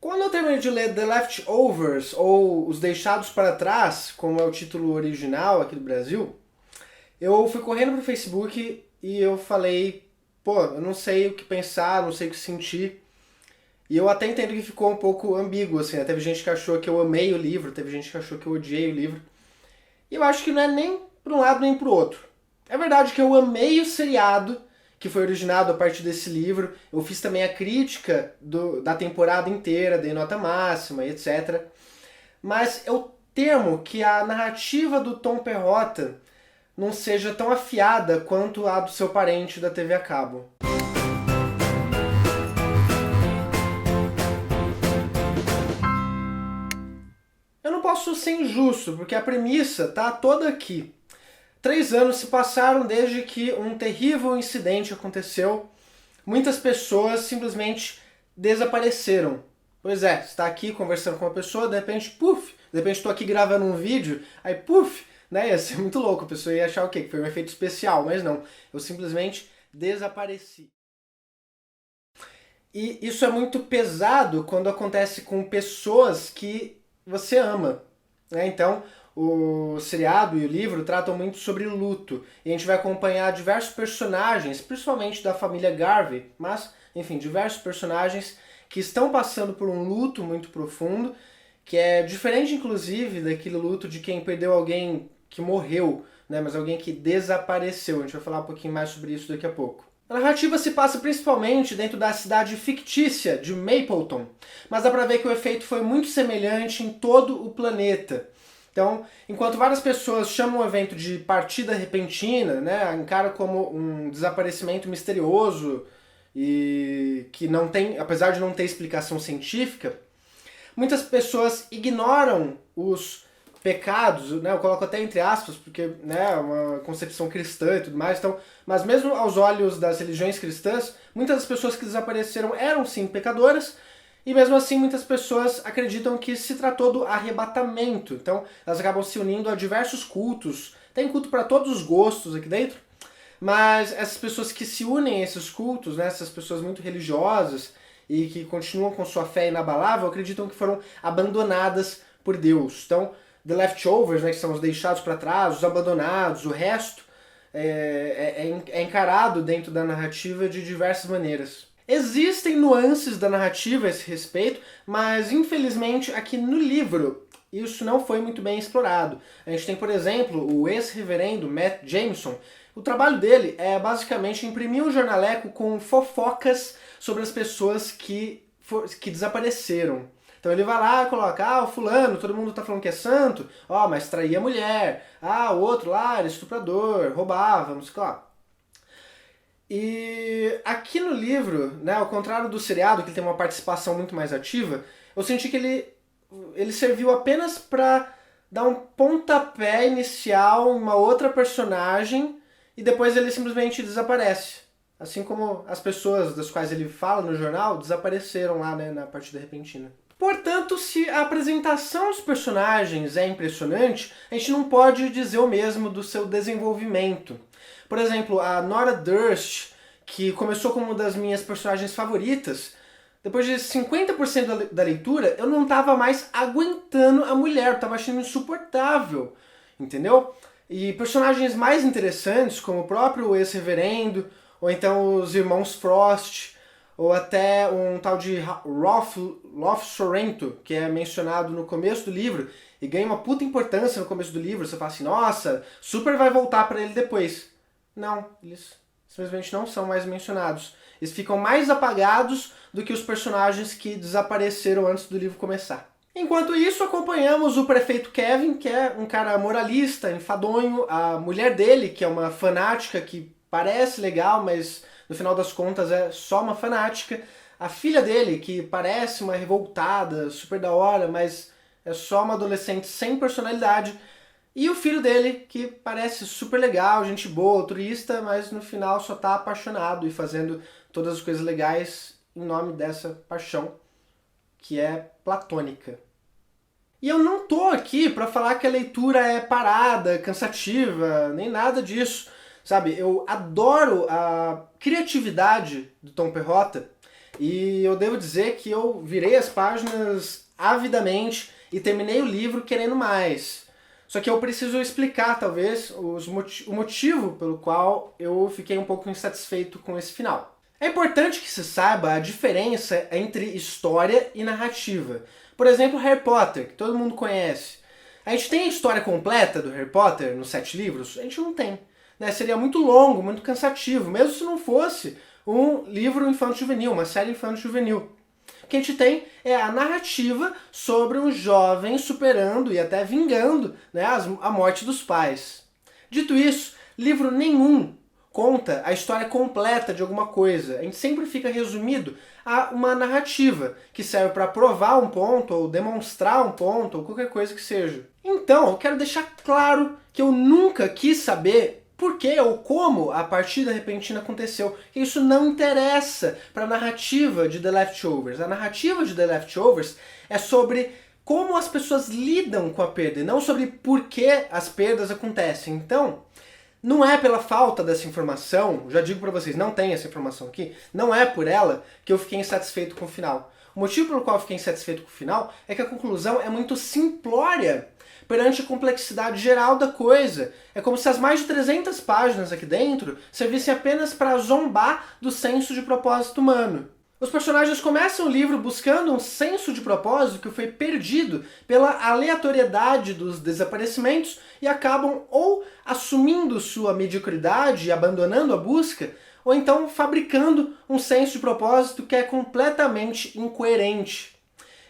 Quando eu terminei de ler The Leftovers, ou Os Deixados para Trás, como é o título original aqui do Brasil, eu fui correndo pro Facebook e eu falei, pô, eu não sei o que pensar, não sei o que sentir. E eu até entendo que ficou um pouco ambíguo, assim, né? Teve gente que achou que eu amei o livro, teve gente que achou que eu odiei o livro. E eu acho que não é nem para um lado nem para o outro. É verdade que eu amei o seriado, que foi originado a partir desse livro. Eu fiz também a crítica da temporada inteira, dei nota máxima, etc. Mas eu temo que a narrativa do Tom Perrotta não seja tão afiada quanto a do seu parente da TV a cabo. Eu não posso ser injusto, porque a premissa tá toda aqui. 3 anos se passaram desde que um terrível incidente aconteceu. Muitas pessoas simplesmente desapareceram. Pois é, você está aqui conversando com uma pessoa, de repente, puf, de repente estou aqui gravando um vídeo, aí puf, né, ia ser muito louco, a pessoa ia achar o quê? Que foi um efeito especial, mas não, eu simplesmente desapareci. E isso é muito pesado quando acontece com pessoas que você ama, né? Então, o seriado e o livro tratam muito sobre luto. E a gente vai acompanhar diversos personagens, principalmente da família Garvey, mas, enfim, diversos personagens que estão passando por um luto muito profundo, que é diferente, inclusive, daquele luto de quem perdeu alguém que morreu, né? Mas alguém que desapareceu. A gente vai falar um pouquinho mais sobre isso daqui a pouco. A narrativa se passa principalmente dentro da cidade fictícia de Mapleton, mas dá pra ver que o efeito foi muito semelhante em todo o planeta. Então, enquanto várias pessoas chamam o evento de partida repentina, né, encaram como um desaparecimento misterioso e que não tem, apesar de não ter explicação científica, muitas pessoas ignoram os pecados, né, eu coloco até entre aspas, porque né, é uma concepção cristã e tudo mais, então, mas mesmo aos olhos das religiões cristãs, muitas das pessoas que desapareceram eram sim pecadoras, e mesmo assim muitas pessoas acreditam que se tratou do arrebatamento, então elas acabam se unindo a diversos cultos, tem culto para todos os gostos aqui dentro, mas essas pessoas que se unem a esses cultos, né, essas pessoas muito religiosas e que continuam com sua fé inabalável, acreditam que foram abandonadas por Deus. Então, The Leftovers, né, que são os deixados para trás, os abandonados, o resto, é encarado dentro da narrativa de diversas maneiras. Existem nuances da narrativa a esse respeito, mas infelizmente aqui no livro isso não foi muito bem explorado. A gente tem, por exemplo, o ex-reverendo Matt Jameson. O trabalho dele é basicamente imprimir um jornaleco com fofocas sobre as pessoas que desapareceram. Então ele vai lá e coloca, ah, o fulano, todo mundo tá falando que é santo, ó, mas traía a mulher, ah, o outro lá era estuprador, roubava, não sei o que lá. E aqui no livro, né, ao contrário do seriado, que ele tem uma participação muito mais ativa, eu senti que ele serviu apenas para dar um pontapé inicial em uma outra personagem e depois ele simplesmente desaparece. Assim como as pessoas das quais ele fala no jornal desapareceram lá, né, na partida repentina. Portanto, se a apresentação dos personagens é impressionante, a gente não pode dizer o mesmo do seu desenvolvimento. Por exemplo, a Nora Durst, que começou como uma das minhas personagens favoritas, depois de 50% da leitura, eu não estava mais aguentando a mulher, eu estava achando insuportável, entendeu? E personagens mais interessantes, como o próprio ex-reverendo, ou então os irmãos Frost, ou até um tal de Rolf Sorrento, que é mencionado no começo do livro, e ganha uma puta importância no começo do livro, você fala assim, nossa, super vai voltar para ele depois. Não, eles simplesmente não são mais mencionados. Eles ficam mais apagados do que os personagens que desapareceram antes do livro começar. Enquanto isso, acompanhamos o prefeito Kevin, que é um cara moralista, enfadonho, a mulher dele, que é uma fanática que parece legal, mas no final das contas é só uma fanática, a filha dele, que parece uma revoltada, super da hora, mas é só uma adolescente sem personalidade, e o filho dele, que parece super legal, gente boa, altruísta, mas no final só tá apaixonado e fazendo todas as coisas legais em nome dessa paixão, que é platônica. E eu não tô aqui para falar que a leitura é parada, cansativa, nem nada disso. Sabe, eu adoro a criatividade do Tom Perrotta E eu devo dizer que eu virei as páginas avidamente e terminei o livro querendo mais. Só que eu preciso explicar, talvez, o motivo pelo qual eu fiquei um pouco insatisfeito com esse final. É importante que se saiba a diferença entre história e narrativa. Por exemplo, Harry Potter, que todo mundo conhece. A gente tem a história completa do Harry Potter nos 7 livros? A gente não tem. Né? Seria muito longo, muito cansativo, mesmo se não fosse um livro infanto-juvenil, uma série infanto-juvenil. O que a gente tem é a narrativa sobre um jovem superando e até vingando, né, a morte dos pais. Dito isso, livro nenhum conta a história completa de alguma coisa. A gente sempre fica resumido a uma narrativa que serve para provar um ponto, ou demonstrar um ponto, ou qualquer coisa que seja. Então, eu quero deixar claro que eu nunca quis saber por que ou como a partida repentina aconteceu. Isso não interessa para a narrativa de The Leftovers. A narrativa de The Leftovers é sobre como as pessoas lidam com a perda, e não sobre por que as perdas acontecem. Então, não é pela falta dessa informação, já digo para vocês, não tem essa informação aqui, não é por ela que eu fiquei insatisfeito com o final. O motivo pelo qual eu fiquei insatisfeito com o final é que a conclusão é muito simplória perante a complexidade geral da coisa. É como se as mais de 300 páginas aqui dentro servissem apenas para zombar do senso de propósito humano. Os personagens começam o livro buscando um senso de propósito que foi perdido pela aleatoriedade dos desaparecimentos e acabam ou assumindo sua mediocridade e abandonando a busca, ou então fabricando um senso de propósito que é completamente incoerente.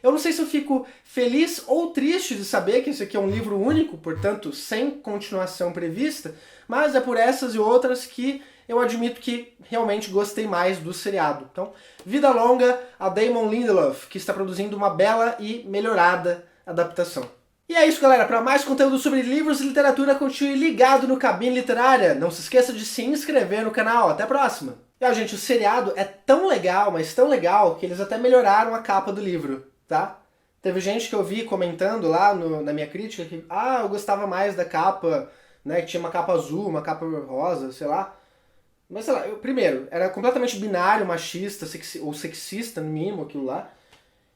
Eu não sei se eu fico feliz ou triste de saber que esse aqui é um livro único, portanto sem continuação prevista, mas é por essas e outras que eu admito que realmente gostei mais do seriado. Então, vida longa a Damon Lindelof, que está produzindo uma bela e melhorada adaptação. E é isso, galera. Para mais conteúdo sobre livros e literatura, continue ligado no Cabine Literária. Não se esqueça de se inscrever no canal. Até a próxima! E, gente, o seriado é tão legal, mas tão legal, que eles até melhoraram a capa do livro. Tá? Teve gente que eu vi comentando lá na minha crítica que eu gostava mais da capa, né, que tinha uma capa azul, uma capa rosa, sei lá. Mas sei lá, primeiro, era completamente binário, machista, ou sexista, no mínimo, aquilo lá.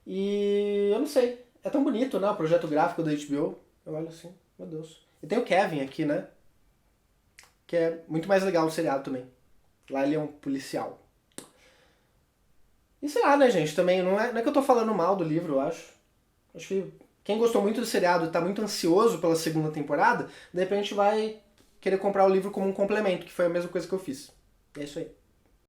E eu não sei, é tão bonito, né, o projeto gráfico da HBO. Eu olho assim, meu Deus. E tem o Kevin aqui, né, que é muito mais legal o seriado também. Lá ele é um policial. E sei lá, né, gente, também não é que eu tô falando mal do livro, eu acho. Acho que quem gostou muito do seriado e tá muito ansioso pela segunda temporada, de repente vai querer comprar o livro como um complemento, que foi a mesma coisa que eu fiz. E é isso aí.